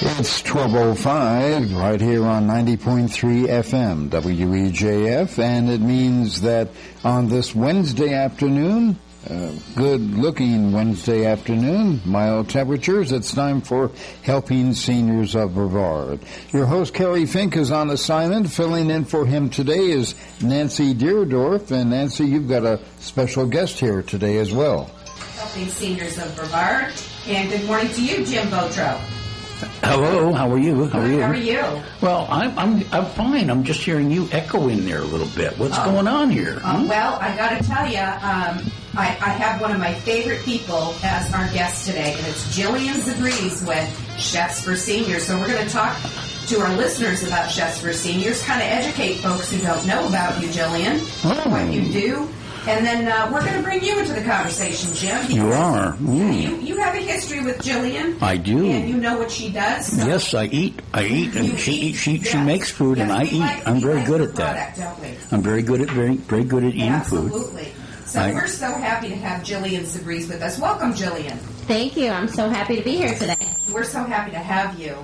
It's 12:05 right here on 90.3 FM WEJF, and it means that on this Wednesday afternoon, good-looking Wednesday afternoon, mild temperatures, it's time for Helping Seniors of Brevard. Your host, Carrie Fink, is on assignment. Filling in for him today is Nancy Deardorff, and Nancy, you've got a special guest here today as well. Helping Seniors of Brevard, and good morning to you, Jim Botro. Hello, how are you? How are you? Well, I'm fine. I'm just hearing you echo in there a little bit. What's going on here? Well, I got to tell you, I have one of my favorite people as our guest today, and it's Jillian Zebris with Chefs for Seniors. So we're going to talk to our listeners about Chefs for Seniors, kind of educate folks who don't know about you, Jillian, what you do. And then we're going to bring you into the conversation, Jim. You are. You have a history with Jillian. I do. And you know what she does. So yes, I eat, and she makes food, and I eat. I'm very good at that. Don't we? I'm very good at eating food. Absolutely. So we're so happy to have Jillian Zebris with us. Welcome, Jillian. Thank you. I'm so happy to be here today. We're so happy to have you.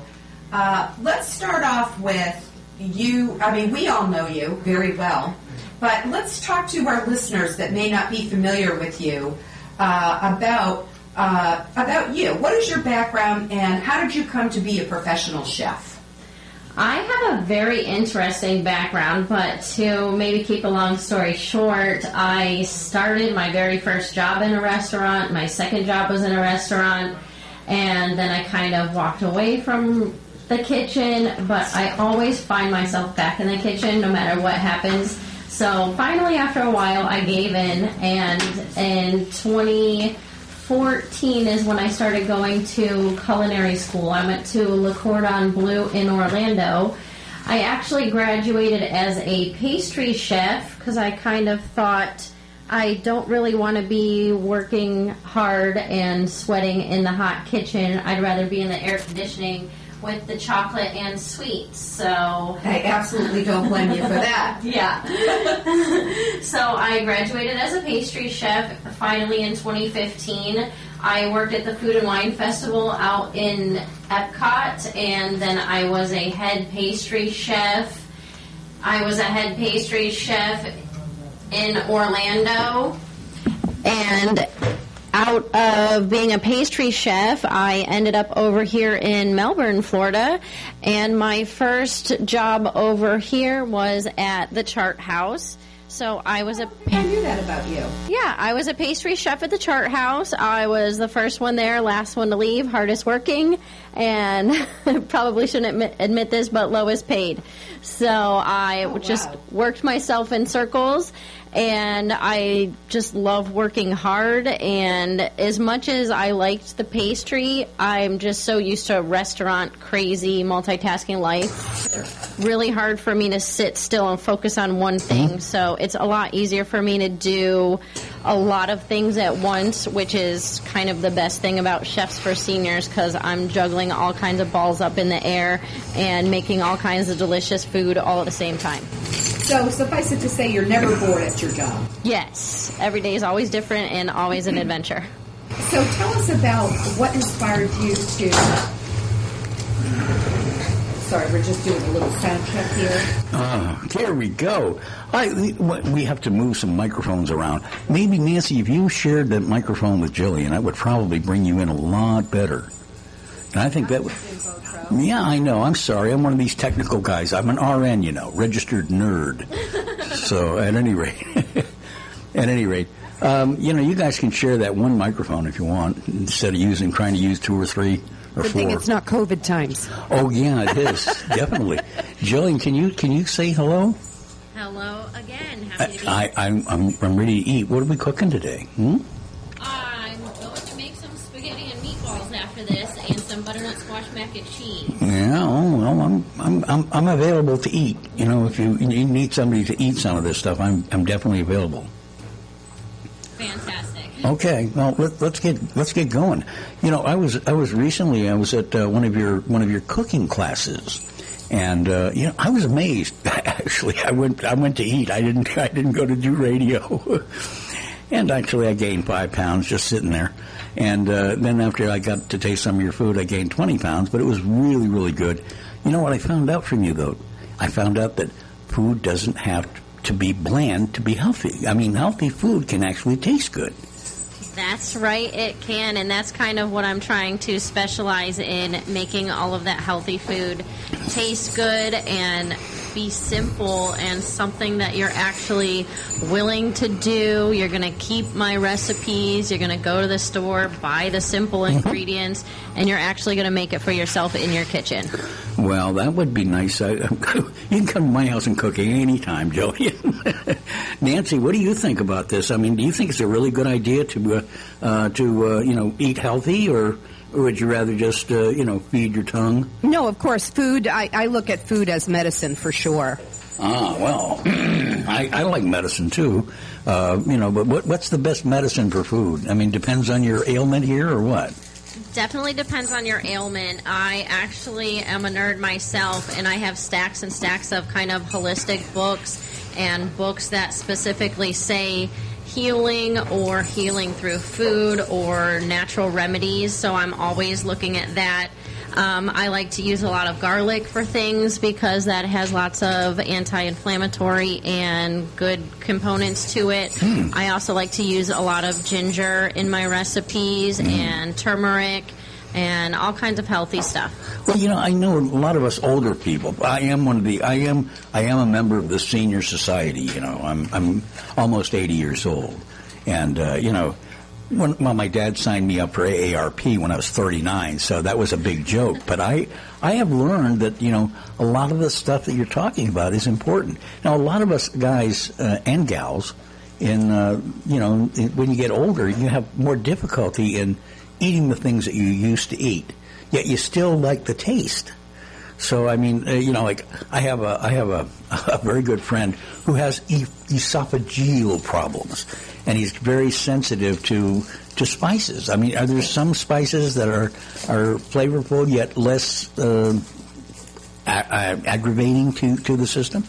Let's start off with you. I mean, we all know you very well. But let's talk to our listeners that may not be familiar with you about you. What is your background, and how did you come to be a professional chef? I have a very interesting background, but to maybe keep a long story short, I started my very first job in a restaurant. My second job was in a restaurant, and then I kind of walked away from the kitchen, but I always find myself back in the kitchen no matter what happens. So finally, after a while, I gave in, and in 2014 is when I started going to culinary school. I went to Le Cordon Bleu in Orlando. I actually graduated as a pastry chef because I kind of thought I don't really want to be working hard and sweating in the hot kitchen. I'd rather be in the air conditioning with the chocolate and sweets, so I absolutely don't blame you for that. Yeah. So I graduated as a pastry chef. Finally, in 2015, I worked at the Food and Wine Festival out in Epcot, and then I was a head pastry chef. I was a head pastry chef in Orlando, and out of being a pastry chef, I ended up over here in Melbourne, Florida, and my first job over here was at the Chart House. So I was I knew that about you. Yeah, I was a pastry chef at the Chart House. I was the first one there, last one to leave, hardest working, and probably shouldn't admit this, but lowest paid. So I worked myself in circles, and I just love working hard, and as much as I liked the pastry, I'm just so used to restaurant crazy multitasking life. Really hard for me to sit still and focus on one thing, so it's a lot easier for me to do a lot of things at once, which is kind of the best thing about Chefs for Seniors, because I'm juggling all kinds of balls up in the air and making all kinds of delicious food all at the same time. So suffice it to say, you're never bored at your job. Yes. Every day is always different and always an adventure. So tell us about what inspired you to... Sorry, we're just doing a little sound check here. There we go. We have to move some microphones around. Maybe, Nancy, if you shared that microphone with Jillian, that would probably bring you in a lot better. And I think that would... Yeah, I know. I'm sorry. I'm one of these technical guys. I'm an RN, registered nerd. So, at any rate, you guys can share that one microphone if you want, instead of trying to use two or three or Good four. thing it's not COVID times. Oh yeah, it is definitely. Jillian, can you say hello? Hello again. Happy to be I'm ready to eat. What are we cooking today? I'm going to make some spaghetti and meatballs after this, and some butternut squash mac and cheese. Yeah, well, I'm available to eat. If you need somebody to eat some of this stuff, I'm definitely available. Fantastic. Okay, well let's get going. I was recently at one of your cooking classes, and I was amazed. Actually, I went to eat. I didn't go to do radio, and actually I gained 5 pounds just sitting there. And then after I got to taste some of your food, I gained 20 pounds, but it was really, really good. You know what I found out from you, though? I found out that food doesn't have to be bland to be healthy. I mean, healthy food can actually taste good. That's right, it can, and that's kind of what I'm trying to specialize in, making all of that healthy food taste good and be simple and something that you're actually willing to do. You're going to keep my recipes, you're going to go to the store, buy the simple ingredients, and you're actually going to make it for yourself in your kitchen. Well, that would be nice. You can come to my house and cook anytime, Jillian. Nancy, what do you think about this? I mean, do you think it's a really good idea to eat healthy, or would you rather just feed your tongue? No, of course, food. I look at food as medicine for sure. Ah, well, I like medicine too. But what's the best medicine for food? I mean, depends on your ailment here, or what? Definitely depends on your ailment. I actually am a nerd myself, and I have stacks and stacks of kind of holistic books and books that specifically say healing or healing through food or natural remedies, so I'm always looking at that. I like to use a lot of garlic for things because that has lots of anti-inflammatory and good components to it. I also like to use a lot of ginger in my recipes and turmeric and all kinds of healthy stuff. Well, I know a lot of us older people. I am a member of the senior society. I'm almost 80 years old, and when my dad signed me up for AARP when I was 39, so that was a big joke. But I have learned that a lot of the stuff that you're talking about is important. Now, a lot of us guys and gals, when you get older, you have more difficulty in eating the things that you used to eat, yet you still like the taste. So I mean, I have a very good friend who has esophageal problems, and he's very sensitive to spices. I mean, are there some spices that are flavorful yet less aggravating to the system?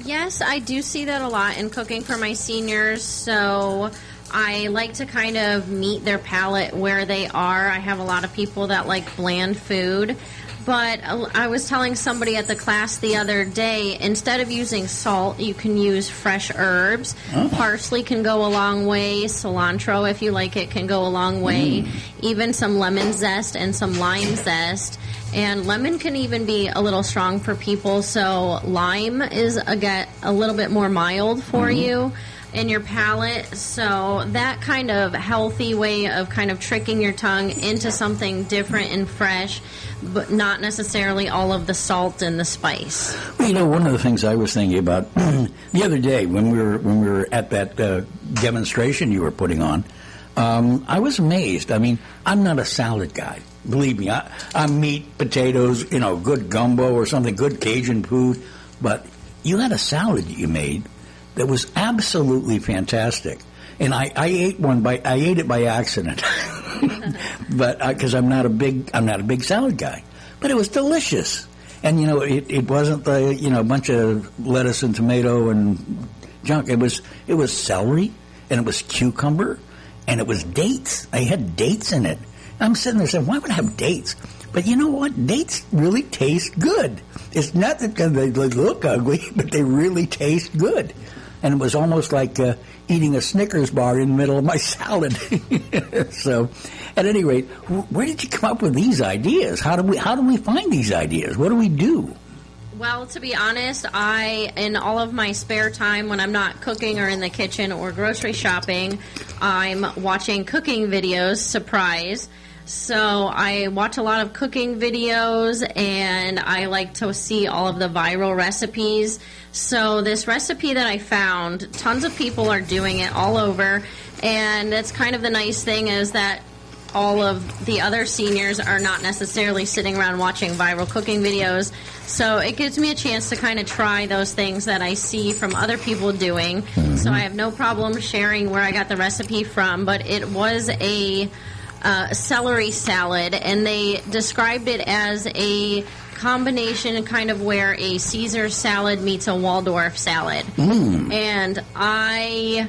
Yes, I do see that a lot in cooking for my seniors. So I like to kind of meet their palate where they are. I have a lot of people that like bland food. But I was telling somebody at the class the other day, instead of using salt, you can use fresh herbs. Oh. Parsley can go a long way. Cilantro, if you like it, can go a long way. Even some lemon zest and some lime zest. And lemon can even be a little strong for people, so lime is a little bit more mild for you in your palate. So that kind of healthy way of kind of tricking your tongue into something different and fresh, but not necessarily all of the salt and the spice. Well, one of the things I was thinking about the other day when we were at that demonstration you were putting on, I was amazed. I mean, I'm not a salad guy. Believe me, I'm meat, potatoes, good gumbo or something, good Cajun food. But you had a salad that you made that was absolutely fantastic, and I ate it by accident, but because I'm not a big salad guy, but it was delicious, and it wasn't the bunch of lettuce and tomato and junk. It was celery, and it was cucumber, and it was dates. I had dates in it. I'm sitting there saying, why would I have dates? But you know what? Dates really taste good. It's not that they look ugly, but they really taste good. And it was almost like eating a Snickers bar in the middle of my salad. So, at any rate, where did you come up with these ideas? How do we find these ideas? What do we do? Well, to be honest, in all of my spare time when I'm not cooking or in the kitchen or grocery shopping, I'm watching cooking videos, surprise. So I watch a lot of cooking videos, and I like to see all of the viral recipes. So this recipe that I found, tons of people are doing it all over, and that's kind of the nice thing is that all of the other seniors are not necessarily sitting around watching viral cooking videos. So it gives me a chance to kind of try those things that I see from other people doing. So I have no problem sharing where I got the recipe from, but it was a celery salad, and they described it as a combination kind of where a Caesar salad meets a Waldorf salad. And I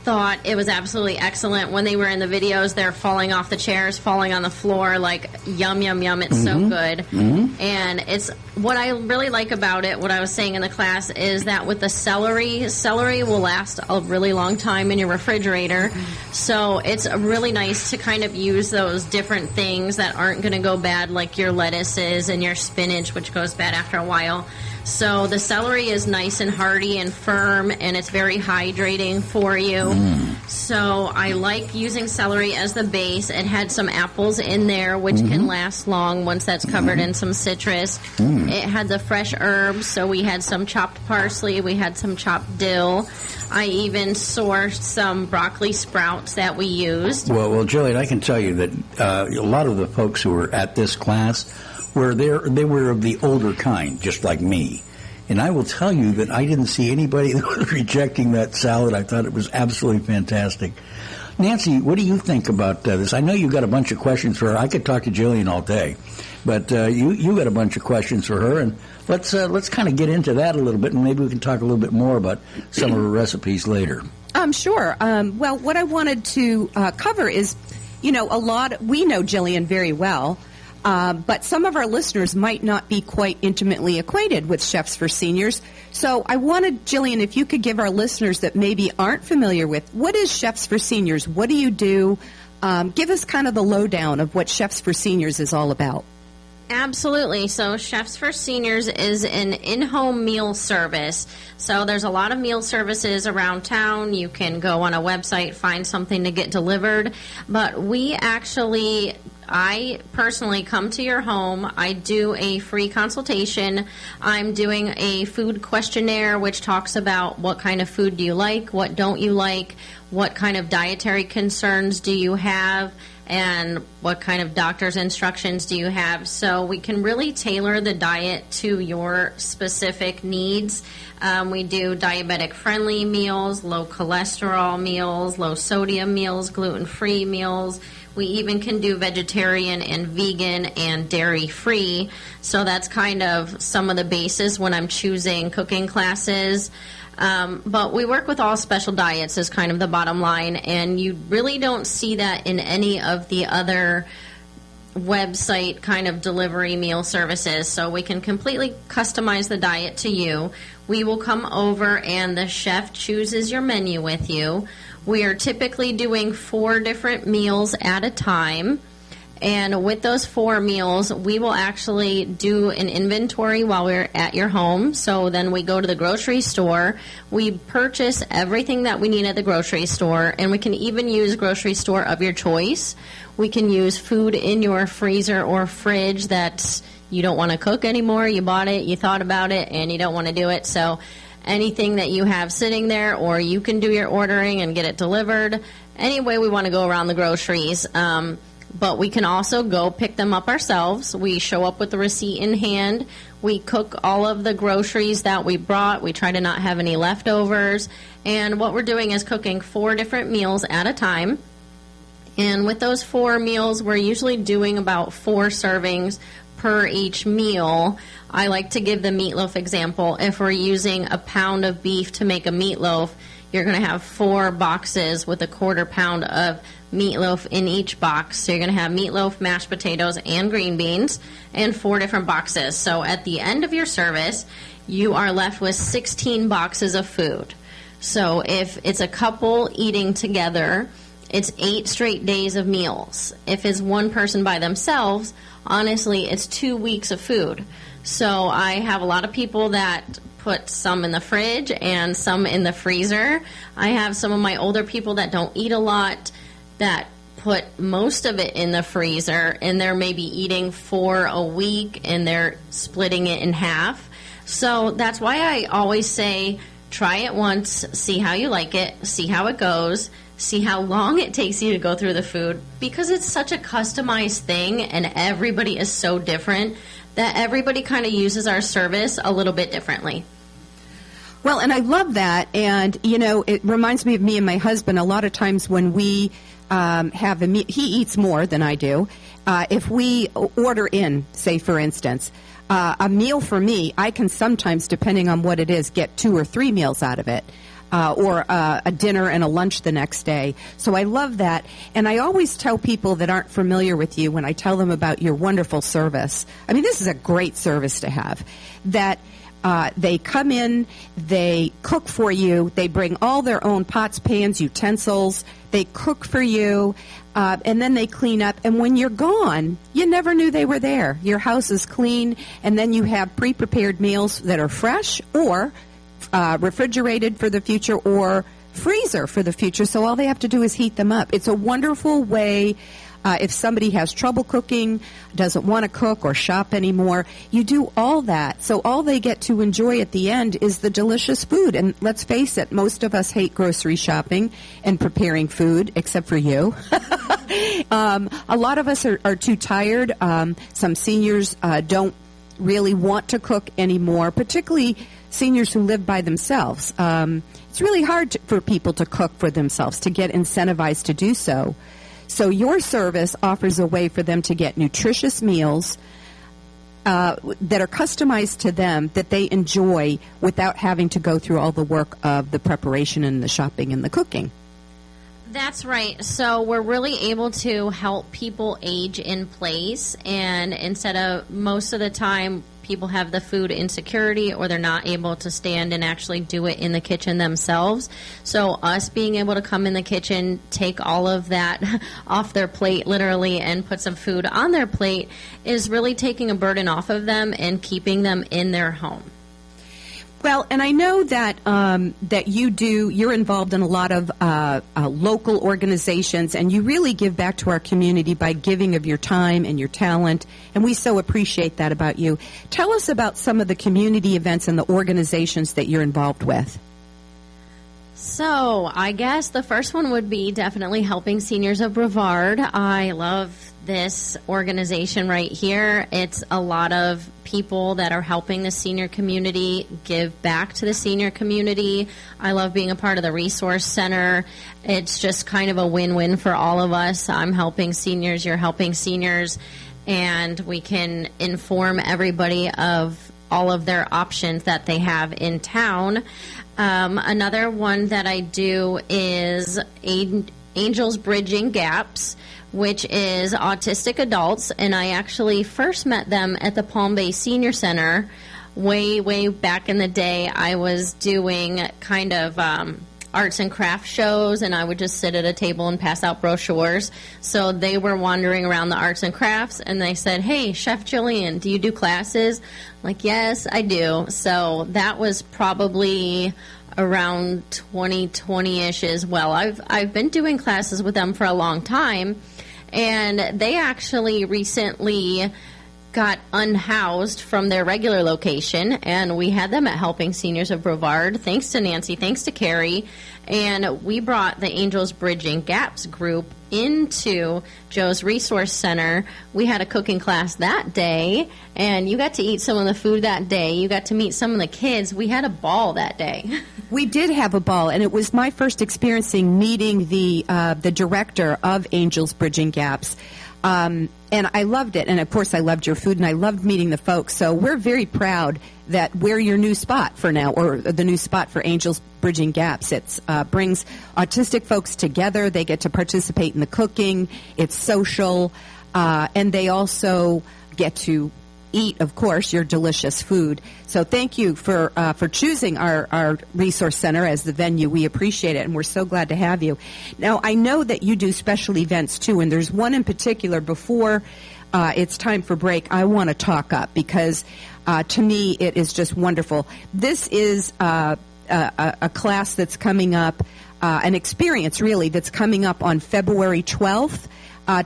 thought it was absolutely excellent. When they were in the videos, they're falling off the chairs, falling on the floor, like, yum, yum, yum. It's so good. And it's what I really like about it, what I was saying in the class, is that with the celery will last a really long time in your refrigerator. So it's really nice to kind of use those different things that aren't going to go bad, like your lettuces and your spinach, which goes bad after a while. So the celery is nice and hearty and firm, and it's very hydrating for you. So I like using celery as the base. It had some apples in there, which can last long once that's covered in some citrus. It had the fresh herbs, so we had some chopped parsley, we had some chopped dill. I even sourced some broccoli sprouts that we used. Well, Jillian, I can tell you that a lot of the folks who were at this class they were of the older kind, just like me. And I will tell you that I didn't see anybody that was rejecting that salad. I thought it was absolutely fantastic. Nancy, what do you think about this? I know you got a bunch of questions for her. I could talk to Jillian all day, but you got a bunch of questions for her, and let's kind of get into that a little bit, and maybe we can talk a little bit more about some of her recipes later. Sure. Well, what I wanted to cover is, we know Jillian very well. But some of our listeners might not be quite intimately acquainted with Chefs for Seniors. So I wanted, Jillian, if you could give our listeners that maybe aren't familiar with, what is Chefs for Seniors? What do you do? Give us kind of the lowdown of what Chefs for Seniors is all about. Absolutely. So Chefs for Seniors is an in-home meal service. So there's a lot of meal services around town. You can go on a website, find something to get delivered. But I personally come to your home. I do a free consultation. I'm doing a food questionnaire, which talks about what kind of food do you like, what don't you like, what kind of dietary concerns do you have, and what kind of doctor's instructions do you have. So we can really tailor the diet to your specific needs. We do diabetic-friendly meals, low cholesterol meals, low sodium meals, gluten-free meals. We even can do vegetarian and vegan and dairy-free. So that's kind of some of the basis when I'm choosing cooking classes. But we work with all special diets is kind of the bottom line, and you really don't see that in any of the other website kind of delivery meal services. So we can completely customize the diet to you. We will come over and the chef chooses your menu with you. We are typically doing 4 different meals at a time. And with those 4 meals, we will actually do an inventory while we're at your home. So then we go to the grocery store. We purchase everything that we need at the grocery store, and we can even use grocery store of your choice. We can use food in your freezer or fridge that you don't want to cook anymore. You bought it, you thought about it, and you don't want to do it. So anything that you have sitting there, or you can do your ordering and get it delivered. Any way we want to go around the groceries. But we can also go pick them up ourselves. We show up with the receipt in hand. We cook all of the groceries that we brought. We try to not have any leftovers. And what we're doing is cooking 4 different meals at a time. And with those 4 meals, we're usually doing about 4 servings per each meal. I like to give the meatloaf example. If we're using a pound of beef to make a meatloaf, you're going to have 4 boxes with a 1/4 pound of meatloaf in each box. So you're going to have meatloaf, mashed potatoes, and green beans, and 4 different boxes. So at the end of your service, you are left with 16 boxes of food. So if it's a couple eating together, it's 8 straight days of meals. If it's one person by themselves, honestly, it's 2 weeks of food. So I have a lot of people that put some in the fridge and some in the freezer. I have some of my older people that don't eat a lot that put most of it in the freezer, and they're maybe eating 4 a week, and they're splitting it in half. So that's why I always say, try it once, see how you like it, see how it goes, see how long it takes you to go through the food, because it's such a customized thing, and everybody is so different that everybody kind of uses our service a little bit differently. Well, and I love that, and, it reminds me of me and my husband. A lot of times when we have a meal, he eats more than I do. If we order in, say, for instance, a meal for me, I can sometimes, depending on what it is, get 2 or 3 meals out of it. or a dinner and a lunch the next day. So I love that. And I always tell people that aren't familiar with you, when I tell them about your wonderful service, I mean, this is a great service to have, that they come in, they cook for you, they bring all their own pots, pans, utensils, they cook for you, and then they clean up. And when you're gone, you never knew they were there. Your house is clean, and then you have pre-prepared meals that are fresh or refrigerated for the future or freezer for the future. So all they have to do is heat them up. It's a wonderful way. If somebody has trouble cooking, doesn't want to cook or shop anymore, you do all that. So all they get to enjoy at the end is the delicious food. And let's face it, most of us hate grocery shopping and preparing food, except for you. A lot of us are too tired. Some seniors don't really want to cook anymore, particularly seniors who live by themselves. It's really hard for people to cook for themselves, to get incentivized to do so. So your service offers a way for them to get nutritious meals that are customized to them, that they enjoy without having to go through all the work of the preparation and the shopping and the cooking. That's right. So we're really able to help people age in place, and instead of most of the time people have the food insecurity or they're not able to stand and actually do it in the kitchen themselves. So us being able to come in the kitchen, take all of that off their plate literally and put some food on their plate is really taking a burden off of them and keeping them in their home. Well, and I know that that you're involved in a lot of local organizations, and you really give back to our community by giving of your time and your talent, and we so appreciate that about you. Tell us about some of the community events and the organizations that you're involved with. So I guess the first one would be definitely Helping Seniors of Brevard. I love this organization right here. It's a lot of people that are helping the senior community give back to the senior community. I love being a part of the resource center. It's just kind of a win-win for all of us. I'm helping seniors, you're helping seniors, and we can inform everybody of all of their options that they have in town. Another one that I do is Angels Bridging Gaps, which is autistic adults, and I actually first met them at the Palm Bay Senior Center way back in the day. I was doing kind of arts and crafts shows, and I would just sit at a table and pass out brochures. So they were wandering around the arts and crafts, and they said, "Hey, Chef Jillian, do you do classes?" I'm like, "Yes, I do." So that was probably around 2020-ish as well. I've been doing classes with them for a long time, and they actually recently got unhoused from their regular location, and we had them at Helping Seniors of Brevard, thanks to Nancy, thanks to Carrie, and we brought the Angels Bridging Gaps group into Joe's Resource Center. We had a cooking class that day, and you got to eat some of the food that day. You got to meet some of the kids. We had a ball that day. We did have a ball, and it was my first experience meeting the director of Angels Bridging Gaps. And I loved it. And, of course, I loved your food, and I loved meeting the folks. So we're very proud that we're your new spot for now, or the new spot for Angels Bridging Gaps. It brings autistic folks together. They get to participate in the cooking. It's social. And they also get to eat, of course, your delicious food. So thank you for choosing our resource center as the venue. We appreciate it, and we're so glad to have you. Now, I know that you do special events, too, and there's one in particular before it's time for break I want to talk up, because to me it is just wonderful. This is a class that's coming up, an experience, really, that's coming up on February 12th.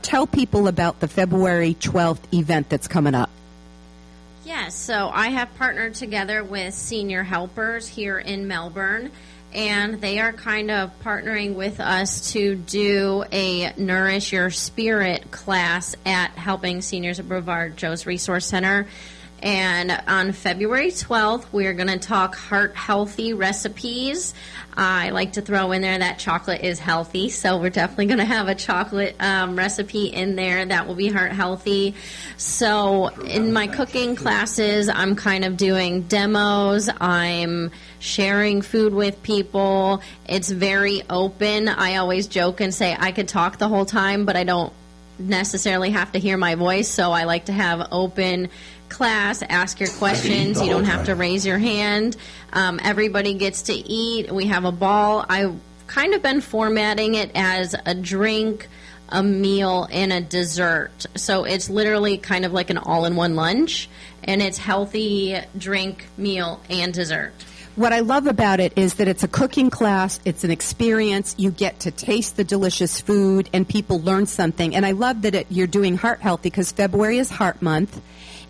Tell people about the February 12th event that's coming up. Yes, so I have partnered together with Senior Helpers here in Melbourne, and they are kind of partnering with us to do a Nourish Your Spirit class at Helping Seniors of Brevard, Joe's Resource Center. And on February 12th, we're going to talk heart-healthy recipes. I like to throw in there that chocolate is healthy, so we're definitely going to have a chocolate recipe in there that will be heart-healthy. So in my cooking classes, I'm kind of doing demos. I'm sharing food with people. It's very open. I always joke and say I could talk the whole time, but I don't necessarily have to hear my voice, so I like to have open class, ask your questions. You don't have to raise your hand. Everybody gets to eat. We have a ball. I've kind of been formatting it as a drink, a meal, and a dessert. So it's literally kind of like an all-in-one lunch, and it's healthy drink, meal, and dessert. What I love about it is that it's a cooking class, it's an experience, you get to taste the delicious food, and people learn something. And I love that you're doing Heart Healthy because February is Heart Month.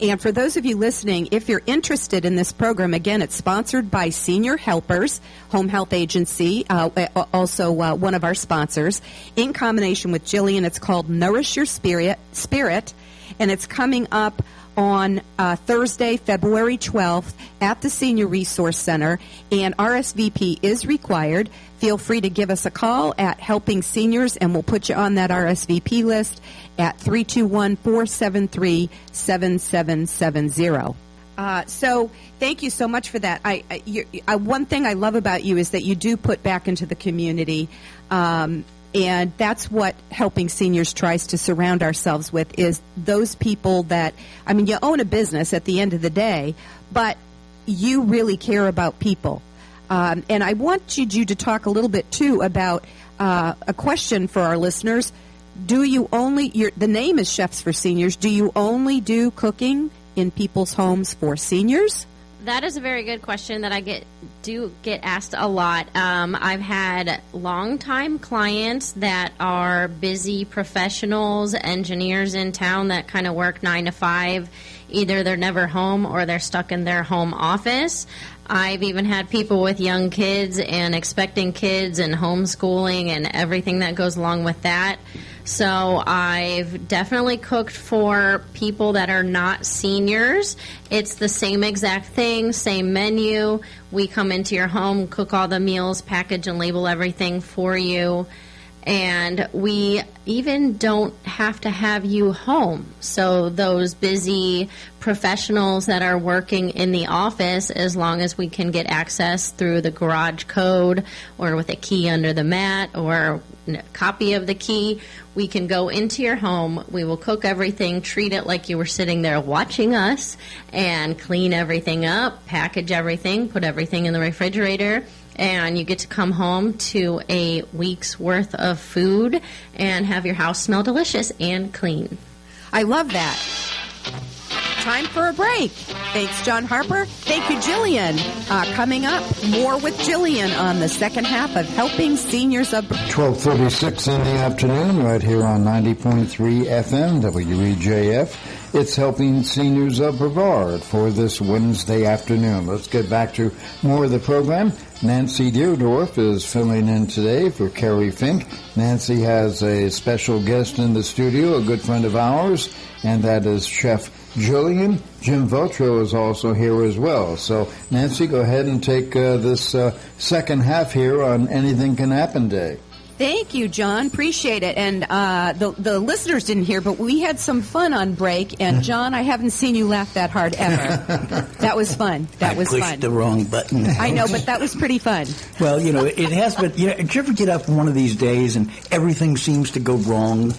And for those of you listening, if you're interested in this program, again, it's sponsored by Senior Helpers, Home Health Agency, also one of our sponsors. In combination with Jillian, it's called Nourish Your Spirit, and it's coming up on Thursday, February 12th at the Senior Resource Center, and RSVP is required. Feel free to give us a call at Helping Seniors, and we'll put you on that RSVP list at 321-473-7770. So thank you so much for that. One thing I love about you is that you do put back into the community, and that's what Helping Seniors tries to surround ourselves with, is those people that, I mean, you own a business at the end of the day, but you really care about people. And I wanted you to talk a little bit, too, about a question for our listeners. Do you only, the name is Chefs for Seniors, do you only do cooking in people's homes for seniors? That is a very good question that I get asked a lot. I've had longtime clients that are busy professionals, engineers in town that kind of work 9 to 5. Either they're never home or they're stuck in their home office. I've even had people with young kids and expecting kids and homeschooling and everything that goes along with that. So I've definitely cooked for people that are not seniors. It's the same exact thing, same menu. We come into your home, cook all the meals, package and label everything for you. And we even don't have to have you home. So those busy professionals that are working in the office, as long as we can get access through the garage code or with a key under the mat or a copy of the key, we can go into your home. We will cook everything, treat it like you were sitting there watching us, and clean everything up, package everything, put everything in the refrigerator. And you get to come home to a week's worth of food and have your house smell delicious and clean. I love that. Time for a break. Thanks, John Harper. Thank you, Jillian. Coming up, more with Jillian on the second half of Helping Seniors of 12:36 in the afternoon, right here on 90.3 FM, WEJF. It's Helping Seniors of Brevard for this Wednesday afternoon. Let's get back to more of the program. Nancy Deardorff is filling in today for Carrie Fink. Nancy has a special guest in the studio, a good friend of ours, and that is Chef Jillian. Jim Votro is also here as well. So, Nancy, go ahead and take this second half here on Anything Can Happen Day. Thank you, John. Appreciate it. And the listeners didn't hear, but we had some fun on break. And, John, I haven't seen you laugh that hard ever. That was fun. I pushed the wrong button. I know, but that was pretty fun. Well, it has been. Did you ever get up one of these days and everything seems to go wrong?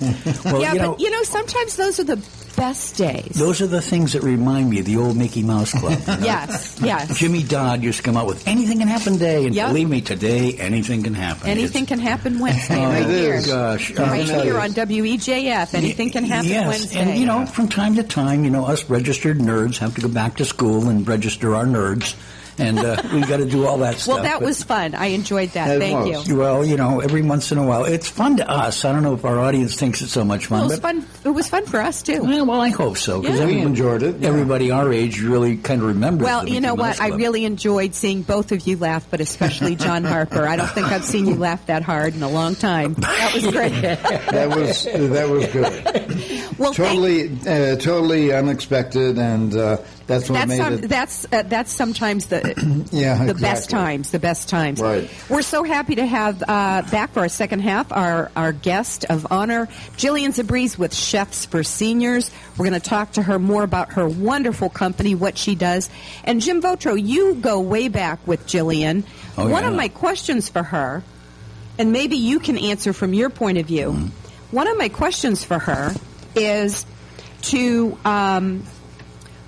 Well, yeah, but sometimes those are the best days. Those are the things that remind me of the old Mickey Mouse Club. Yes. Jimmy Dodd used to come out with Anything Can Happen Day, and believe me, today anything can happen. Anything can happen Wednesday, right here. Gosh, right here on WEJF. Anything can happen Wednesday. And from time to time, us registered nerds have to go back to school and register our nerds. And we got to do all that stuff. Well, that was fun. I enjoyed that. Thank you. Well, every once in a while. It's fun to us. I don't know if our audience thinks it's so much fun. Well, it was fun for us, too. Well, I hope so. Because we enjoyed it. Yeah. Everybody our age really kind of remembers. Well, you know what? I really enjoyed seeing both of you laugh, but especially John Harper. I don't think I've seen you laugh that hard in a long time. That was great. That was good. Well, totally unexpected, and That's what made it. That's sometimes the exactly. the best times. Right. We're so happy to have back for our second half our guest of honor, Jillian Zebris with Chefs for Seniors. We're going to talk to her more about her wonderful company, what she does. And Jim Votro, you go way back with Jillian. One of my questions for her, and maybe you can answer from your point of view. One of my questions for her is to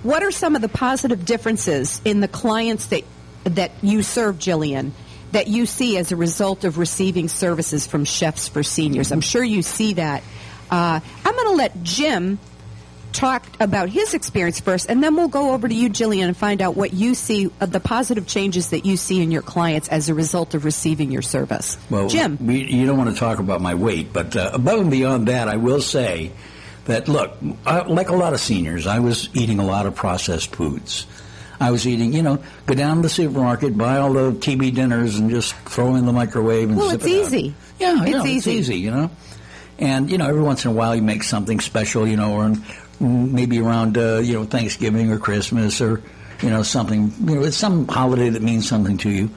what are some of the positive differences in the clients that you serve, Jillian, that you see as a result of receiving services from Chefs for Seniors? I'm sure you see that. I'm going to let Jim talk about his experience first, and then we'll go over to you, Jillian, and find out what you see, the positive changes that you see in your clients as a result of receiving your service. Well, Jim. You don't want to talk about my weight, but above and beyond that, I will say that, look, like a lot of seniors, I was eating a lot of processed foods. I was eating, go down to the supermarket, buy all the TV dinners, and just throw in the microwave and zip it out. It's easy. Yeah, it's easy, And, every once in a while you make something special, or maybe around, Thanksgiving or Christmas or, something, it's some holiday that means something to you.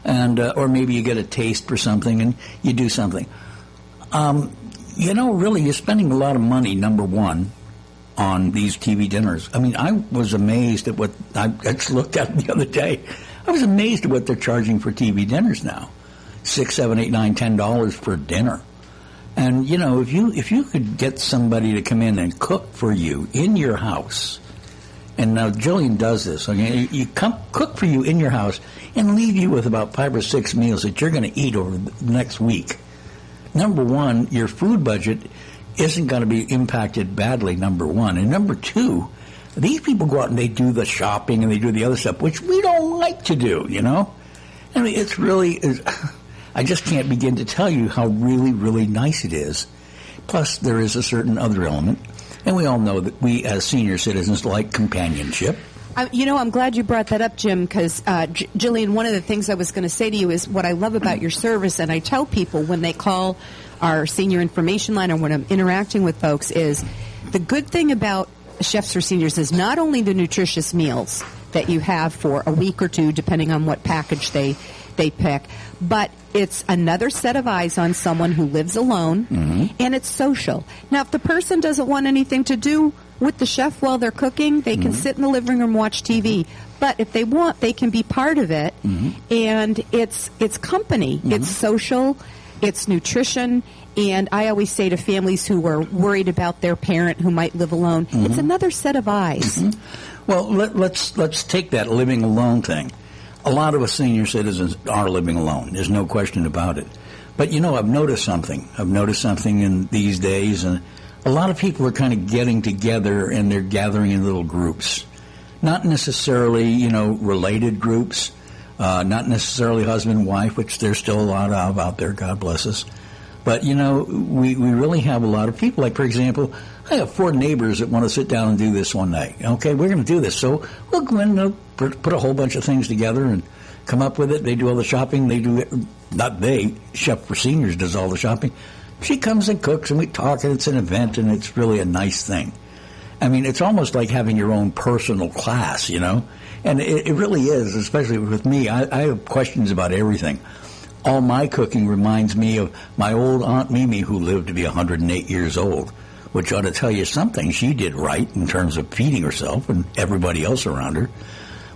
And, or maybe you get a taste for something and you do something. Really, you're spending a lot of money, number one, on these TV dinners. I mean, I was amazed at what I just looked at the other day. I was amazed at what they're charging for TV dinners now. $6, $7, $8, $9, $10 for dinner. And, if you could get somebody to come in and cook for you in your house, and now Jillian does this, okay? You cook for you in your house and leave you with about 5 or 6 meals that you're going to eat over the next week. Number one, your food budget isn't going to be impacted badly, number one. And number two, these people go out and they do the shopping and they do the other stuff, which we don't like to do, I mean, it's really, I just can't begin to tell you how really, really nice it is. Plus, there is a certain other element. And we all know that we, as senior citizens, like companionship. I'm glad you brought that up, Jim, because, Jillian, one of the things I was going to say to you is what I love about your service, and I tell people when they call our senior information line or when I'm interacting with folks, is the good thing about Chefs for Seniors is not only the nutritious meals that you have for a week or two, depending on what package they pick, but it's another set of eyes on someone who lives alone, and it's social. Now, if the person doesn't want anything to do with the chef while they're cooking, they can sit in the living room, watch TV. But if they want, they can be part of it, and it's company. It's social, it's nutrition, and I always say to families who are worried about their parent who might live alone, it's another set of eyes. Well, let's take that living alone thing. A lot of us senior citizens are living alone. There's no question about it. But, I've noticed something. In these days, and a lot of people are kind of getting together and they're gathering in little groups. Not necessarily, related groups, not necessarily husband and wife, which there's still a lot of out there, God bless us. But, we really have a lot of people. Like, for example, I have 4 neighbors that want to sit down and do this one night. Okay, we're going to do this. So we'll go in and put a whole bunch of things together and come up with it. They do all the shopping. Chef for Seniors does all the shopping. She comes and cooks, and we talk, and it's an event, and it's really a nice thing. I mean, it's almost like having your own personal class, And it really is, especially with me. I have questions about everything. All my cooking reminds me of my old Aunt Mimi, who lived to be 108 years old, which ought to tell you something she did right in terms of feeding herself and everybody else around her.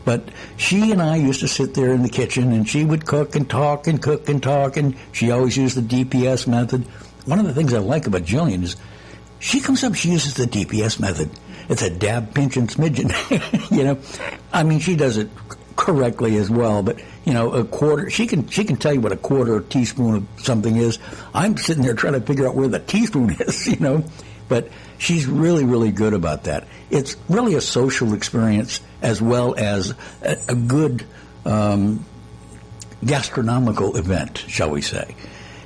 But she and I used to sit there in the kitchen, and she would cook and talk and cook and talk, and she always used the DPS method. One of the things I like about Jillian is she comes up, she uses the DPS method. It's a dab, pinch, and smidgen. I mean, she does it correctly as well, but, a quarter, she can tell you what a quarter teaspoon of something is. I'm sitting there trying to figure out where the teaspoon is, But she's really, really good about that. It's really a social experience as well as a good gastronomical event, shall we say.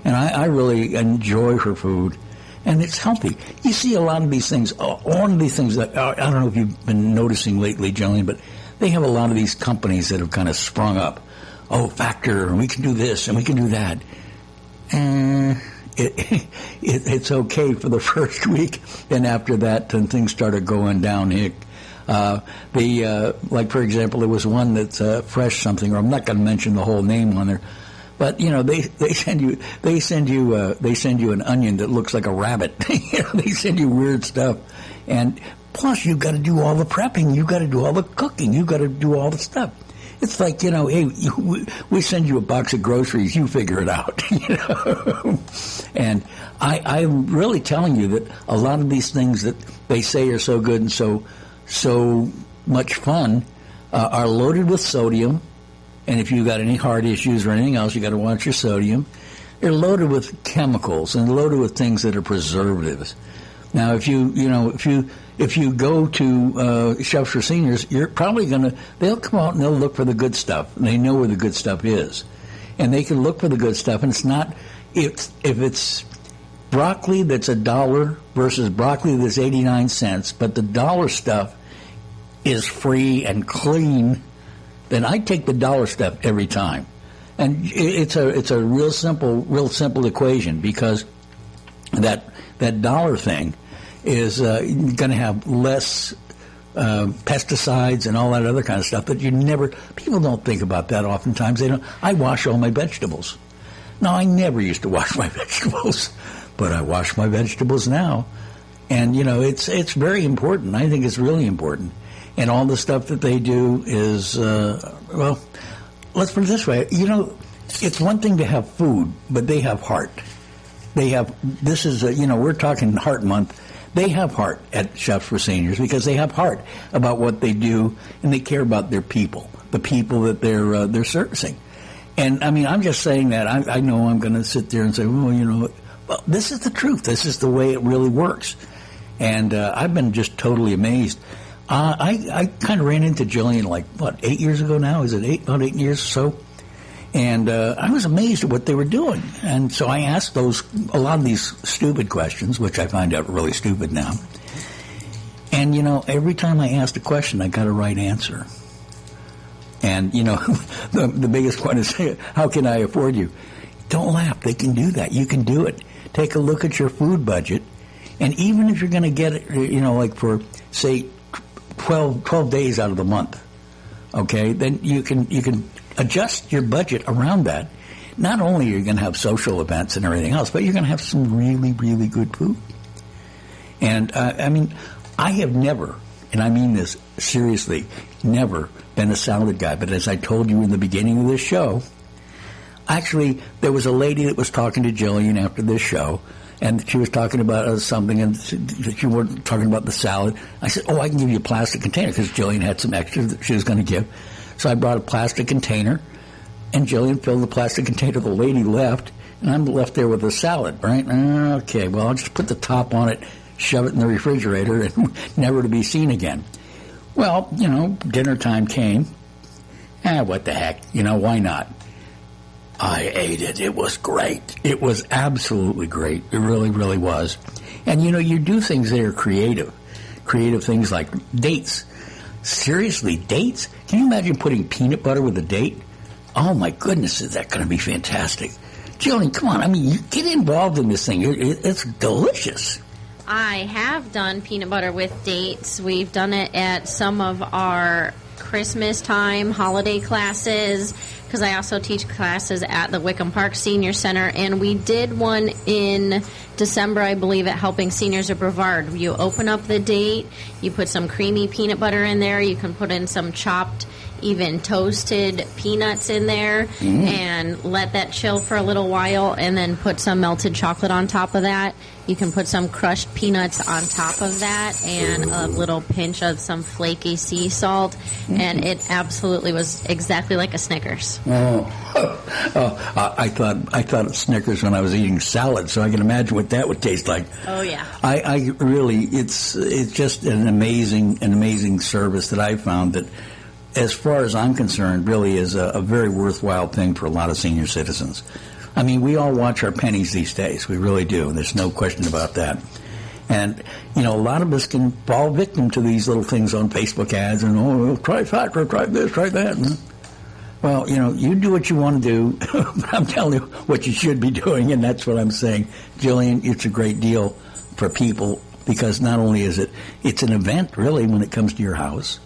And I really enjoy her food, and it's healthy. You see a lot of these things, one of these things that, I don't know if you've been noticing lately, Jillian, but they have a lot of these companies that have kind of sprung up. Oh, Factor, and we can do this, and we can do that. It's okay for the first week, and after that, then things started going downhill. Like for example, there was one that's fresh something, or I'm not going to mention the whole name on there. But they send you an onion that looks like a rabbit. They send you weird stuff, and plus you've got to do all the prepping, you've got to do all the cooking, you've got to do all the stuff. It's like hey, we send you a box of groceries, you figure it out. And I'm really telling you that a lot of these things that they say are so good and so much fun are loaded with sodium. And if you've got any heart issues or anything else, you got to watch your sodium. They're loaded with chemicals and loaded with things that are preservatives. Now, if you go to Chefs for Seniors, you're probably they'll come out and they'll look for the good stuff. And they know where the good stuff is, and they can look for the good stuff. And it's not if it's broccoli that's $1 versus broccoli that's 89 cents, but the dollar stuff is free and clean. Then I take the dollar stuff every time, and it's a real simple equation, because that dollar thing is going to have less pesticides and all that other kind of stuff that people don't think about that oftentimes. They don't. I wash all my vegetables. Now, I never used to wash my vegetables, but I wash my vegetables now, and it's very important. I think it's really important. And all the stuff that they do is, let's put it this way. It's one thing to have food, but they have heart. We're talking Heart Month. They have heart at Chefs for Seniors, because they have heart about what they do, and they care about their people, the people that they're servicing. And, I mean, I'm just saying that. I know I'm going to sit there and say, well, this is the truth. This is the way it really works. And I've been just totally amazed. I kind of ran into Jillian 8 years ago now? Is it about 8 years or so? And I was amazed at what they were doing. And so I asked a lot of these stupid questions, which I find out really stupid now. And, every time I asked a question, I got a right answer. And, the biggest one is, how can I afford you? Don't laugh. They can do that. You can do it. Take a look at your food budget. And even if you're going to get it, for, say, 12 days out of the month, okay, then you can adjust your budget around that. Not only are you going to have social events and everything else, but you're going to have some really, really good food. And, I have never, and I mean this seriously, never been a salad guy. But as I told you in the beginning of this show, actually, there was a lady that was talking to Jillian after this show, and she was talking about something, and she wasn't talking about the salad. I said, I can give you a plastic container, because Jillian had some extra that she was going to give. So I brought a plastic container, and Jillian filled the plastic container. The lady left, and I'm left there with the salad, right? Okay, well, I'll just put the top on it, shove it in the refrigerator, and never to be seen again. Well, dinner time came. What the heck? Why not? I ate it. It was great. It was absolutely great. It really, really was. And, you do things that are creative. Creative things like dates. Seriously, dates? Can you imagine putting peanut butter with a date? Oh, my goodness, is that going to be fantastic. Jillian, come on. You get involved in this thing. It's delicious. I have done peanut butter with dates. We've done it at some of our Christmas time holiday classes, because I also teach classes at the Wickham Park Senior Center, and we did one in December, I believe, at Helping Seniors of Brevard. You open up the date, you put some creamy peanut butter in there, you can put in some chopped, even toasted peanuts in there, and let that chill for a little while, and then put some melted chocolate on top of that. You can put some crushed peanuts on top of that, and a little pinch of some flaky sea salt, and it absolutely was exactly like a Snickers. I thought Snickers when I was eating salad, so I can imagine what that would taste like. Oh yeah. I really, it's just an amazing service that I found that, as far as I'm concerned, really is a very worthwhile thing for a lot of senior citizens. We all watch our pennies these days. We really do. There's no question about that. And, a lot of us can fall victim to these little things on Facebook ads and, try Factor, try this, try that. And, well, you do what you want to do. But I'm telling you what you should be doing, and that's what I'm saying. Jillian, it's a great deal for people because not only is it's an event, really, when it comes to your house,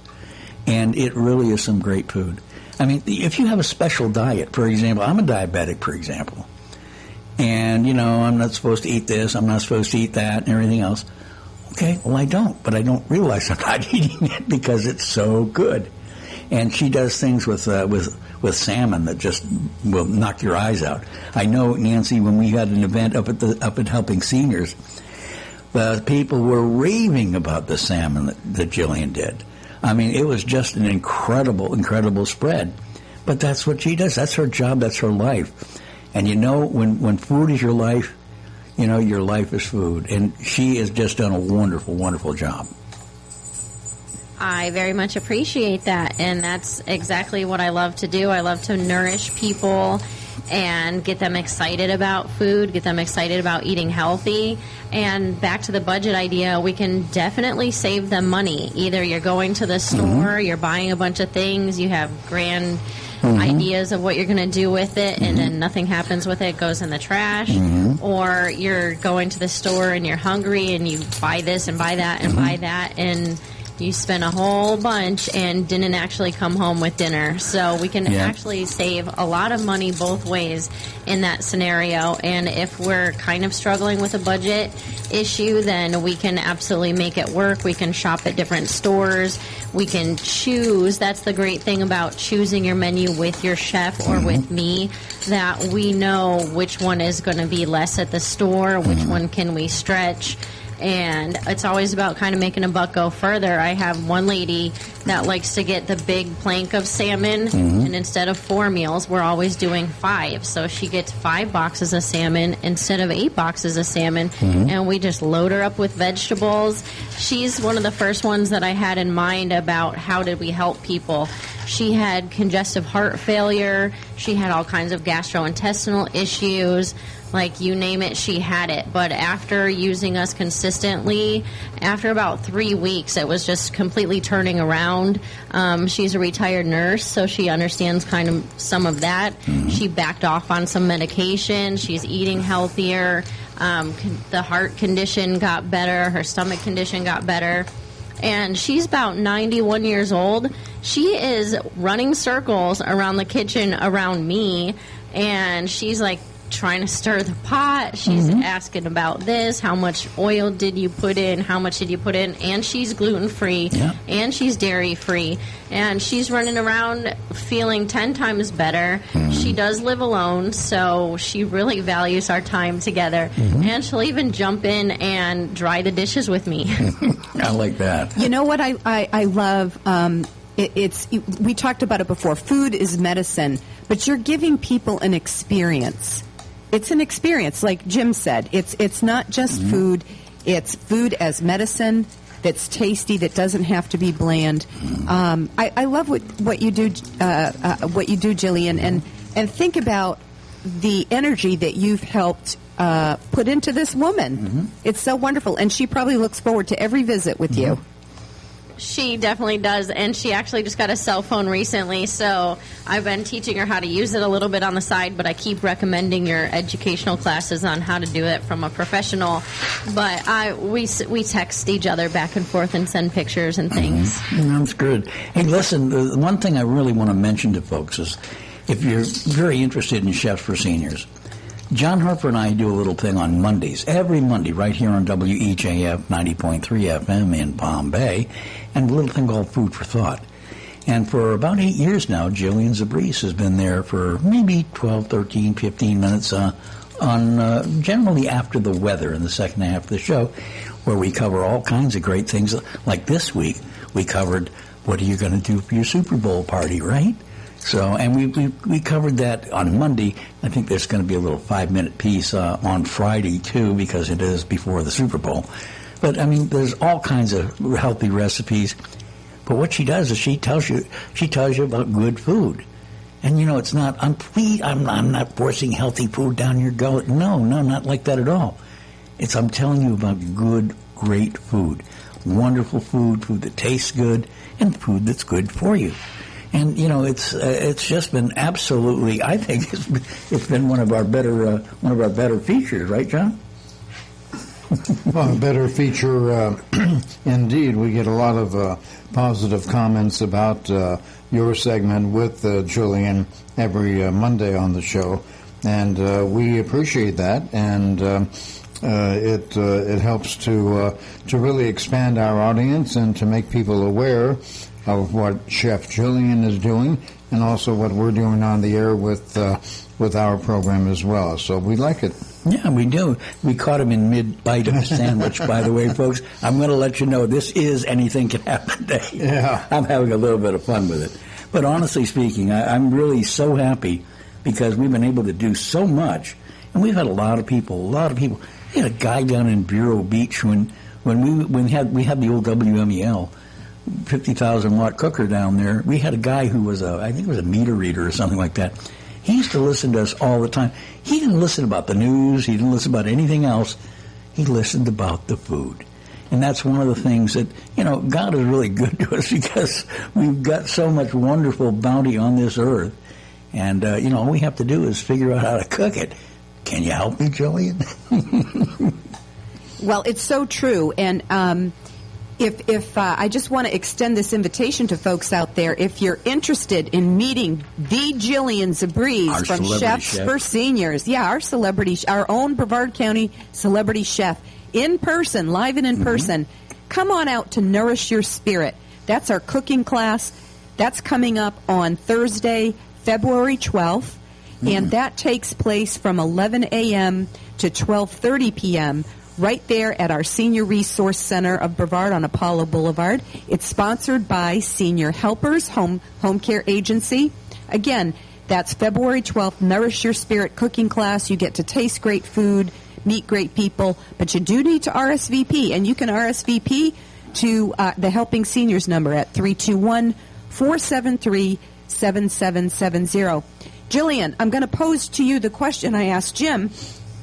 and it really is some great food. I mean, if you have a special diet, for example, I'm a diabetic, for example, and, I'm not supposed to eat this, I'm not supposed to eat that, and everything else. Okay, well, I don't, but I don't realize I'm not eating it because it's so good. And she does things with salmon that just will knock your eyes out. I know, Nancy, when we had an event up at Helping Seniors, the people were raving about the salmon that Jillian did. I mean, it was just an incredible spread. But that's what she does. That's her job. That's her life. And when food is your life, your life is food. And she has just done a wonderful job. I very much appreciate that, and that's exactly what I love to do. I love to nourish people and get them excited about food, get them excited about eating healthy. And back to the budget idea, we can definitely save them money. Either you're going to the store, you're buying a bunch of things, you have grand ideas of what you're going to do with it, and then nothing happens with it, goes in the trash, or you're going to the store and you're hungry and you buy this and buy that and buy that, and you spent a whole bunch and didn't actually come home with dinner. So we can actually save a lot of money both ways in that scenario. And if we're kind of struggling with a budget issue, then we can absolutely make it work. We can shop at different stores. We can choose. That's the great thing about choosing your menu with your chef or with me, that we know which one is going to be less at the store, which one can we stretch. And it's always about kind of making a buck go further. I have one lady that likes to get the big plank of salmon, and instead of 4 meals, we're always doing 5. So she gets 5 boxes of salmon instead of 8 boxes of salmon, and we just load her up with vegetables. She's one of the first ones that I had in mind about how did we help people. She had congestive heart failure. She had all kinds of gastrointestinal issues. Like, you name it, she had it. But after using us consistently, after about 3 weeks, it was just completely turning around. She's a retired nurse, so she understands kind of some of that. She backed off on some medication. She's eating healthier. The heart condition got better. Her stomach condition got better. And she's about 91 years old. She is running circles around the kitchen around me, and she's like, trying to stir the pot. She's asking about this. How much oil did you put in? How much did you put in? And she's gluten-free. And she's dairy-free. And she's running around feeling 10 times better. She does live alone, so she really values our time together. And she'll even jump in and dry the dishes with me. I like that. You know what I love? We talked about it before. Food is medicine, but you're giving people an experience. It's an experience, like Jim said. It's not just food. It's food as medicine that's tasty, that doesn't have to be bland. I love what you do, Jillian, and think about the energy that you've helped put into this woman. It's so wonderful, and she probably looks forward to every visit with you. She definitely does, and she actually just got a cell phone recently, so I've been teaching her how to use it a little bit on the side, but I keep recommending your educational classes on how to do it from a professional. But we text each other back and forth and send pictures and things. That's good. Hey, listen, the one thing I really want to mention to folks is, if you're very interested in Chefs for Seniors, John Harper and I do a little thing on Mondays, every Monday, right here on WEJF 90.3 FM in Palm Bay, and a little thing called Food for Thought. And for about 8 years now, Jillian Zebris has been there for maybe 12, 13, 15 minutes on generally after the weather in the second half of the show, where we cover all kinds of great things. Like this week, we covered, what are you going to do for your Super Bowl party, right? So, and we covered that on Monday. I think there's going to be a little 5-minute piece on Friday, too, because it is before the Super Bowl. But, I mean, there's all kinds of healthy recipes. But what she does is she tells you about good food. And, it's not, I'm not forcing healthy food down your gullet. No, not like that at all. I'm telling you about good, great food. Wonderful food that tastes good, and food that's good for you. And it's just been absolutely. I think it's been one of our better features, right, John? Well, a better feature indeed. We get a lot of positive comments about your segment with Jillian every Monday on the show, and we appreciate that, and it helps to really expand our audience and to make people aware of what Chef Jillian is doing, and also what we're doing on the air with our program as well. So we like it. Yeah, we do. We caught him in mid-bite of a sandwich, by the way, folks. I'm going to let you know this is Anything Can Happen Day. Yeah. I'm having a little bit of fun with it. But honestly speaking, I'm really so happy because we've been able to do so much. And we've had a lot of people. We had a guy down in Vero Beach when we had the old WMEL 50,000-watt cooker down there. We had a guy who was I think it was a meter reader or something like that. He used to listen to us all the time. He didn't listen about the news. He didn't listen about anything else. He listened about the food. And that's one of the things that, God is really good to us because we've got so much wonderful bounty on this earth. And, all we have to do is figure out how to cook it. Can you help me, Jillian? Well, it's so true. And if I just want to extend this invitation to folks out there, if you're interested in meeting the Jillian Zebris from Chefs for Seniors, our own Brevard County celebrity chef, in person, live and in person, come on out to Nourish Your Spirit. That's our cooking class. That's coming up on Thursday, February 12th, and that takes place from 11 a.m. to 12:30 p.m., right there at our Senior Resource Center of Brevard on Apollo Boulevard. It's sponsored by Senior Helpers Home Care Agency. Again, that's February 12th, Nourish Your Spirit cooking class. You get to taste great food, meet great people, but you do need to RSVP, and you can RSVP to the Helping Seniors number at 321-473-7770. Jillian, I'm going to pose to you the question I asked Jim,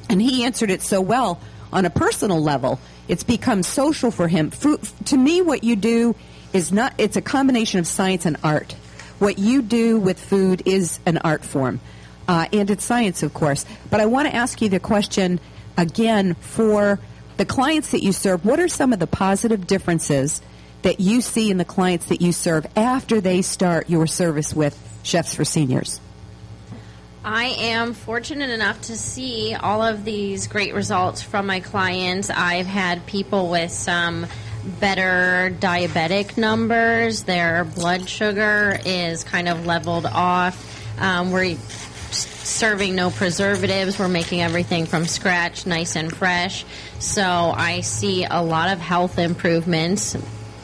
and he answered it so well. On a personal level, it's become social for him. To me, what you do is it's a combination of science and art. What you do with food is an art form, and it's science, of course. But I want to ask you the question again for the clients that you serve. What are some of the positive differences that you see in the clients that you serve after they start your service with Chefs for Seniors? I am fortunate enough to see all of these great results from my clients. I've had people with some better diabetic numbers. Their blood sugar is kind of leveled off. We're serving no preservatives. We're making everything from scratch, nice and fresh. So I see a lot of health improvements.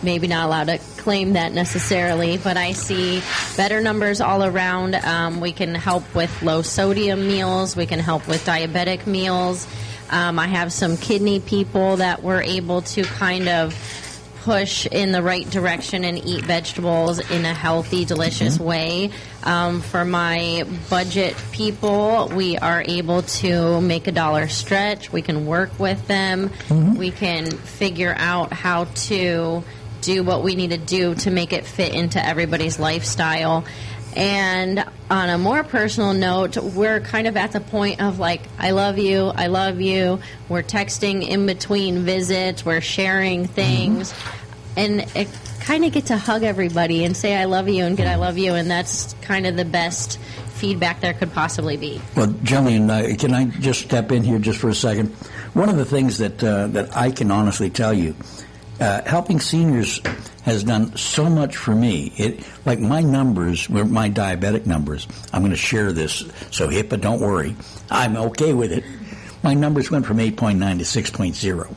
Maybe not allowed to claim that necessarily, but I see better numbers all around. We can help with low sodium meals. We can help with diabetic meals. I have some kidney people that we're able to kind of push in the right direction and eat vegetables in a healthy, delicious way. For my budget people, we are able to make $1 stretch. We can work with them. We can figure out how to do what we need to do to make it fit into everybody's lifestyle. And on a more personal note, we're kind of at the point of like, I love you, I love you. We're texting in between visits. We're sharing things. And it kind of get to hug everybody and say I love you and get I love you. And that's kind of the best feedback there could possibly be. Well, Jillian, can I just step in here just for a second? One of the things that I can honestly tell you, Helping Seniors has done so much for me. Like my numbers, my diabetic numbers, I'm going to share this, so HIPAA, don't worry. I'm okay with it. My numbers went from 8.9 to 6.0.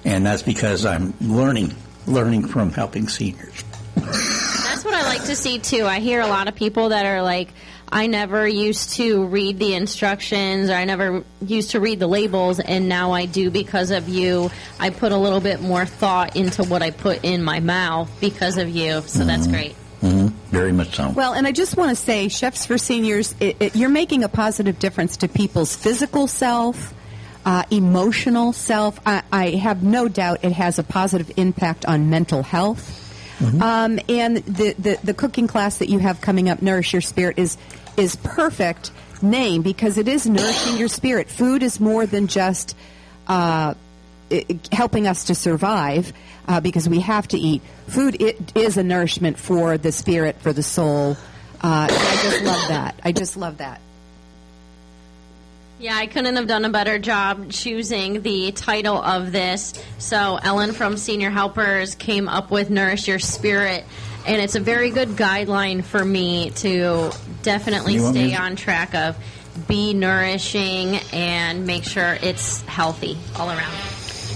And that's because I'm learning from Helping Seniors. That's what I like to see, too. I hear a lot of people that are like, I never used to read the instructions, or I never used to read the labels, and now I do because of you. I put a little bit more thought into what I put in my mouth because of you, so that's great. Very much so. Well, and I just want to say, Chefs for Seniors, you're making a positive difference to people's physical self, emotional self. I have no doubt it has a positive impact on mental health. And the cooking class that you have coming up, Nourish Your Spirit, is perfect name because it is nourishing your spirit. Food is more than just helping us to survive, because we have to eat. Food, it is a nourishment for the spirit, for the soul. And I just love that. I just love that. Yeah, I couldn't have done a better job choosing the title of this. So Ellen from Senior Helpers came up with Nourish Your Spirit, and it's a very good guideline for me to definitely stay on track of be nourishing and make sure it's healthy all around.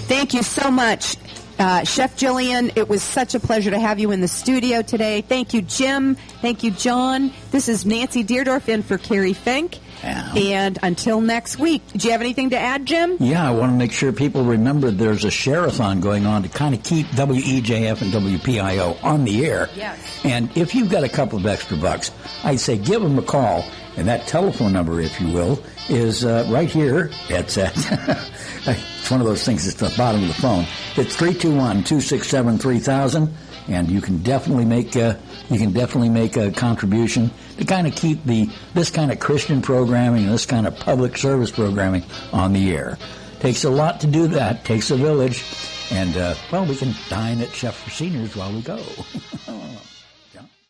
Thank you so much, Chef Jillian. It was such a pleasure to have you in the studio today. Thank you, Jim. Thank you, John. This is Nancy Deardorff in for Carrie Fink. Yeah. And until next week, do you have anything to add, Jim? Yeah, I want to make sure people remember there's a share-a-thon going on to kind of keep WEJF and WPIO on the air. Yes. And if you've got a couple of extra bucks, I'd say give them a call. And that telephone number, if you will, is right here. It's it's one of those things that's at the bottom of the phone. It's 321-267-3000, and you can definitely make a contribution to kind of keep this kind of Christian programming and this kind of public service programming on the air. Takes a lot to do that. Takes a village, and we can dine at Chef for Seniors while we go.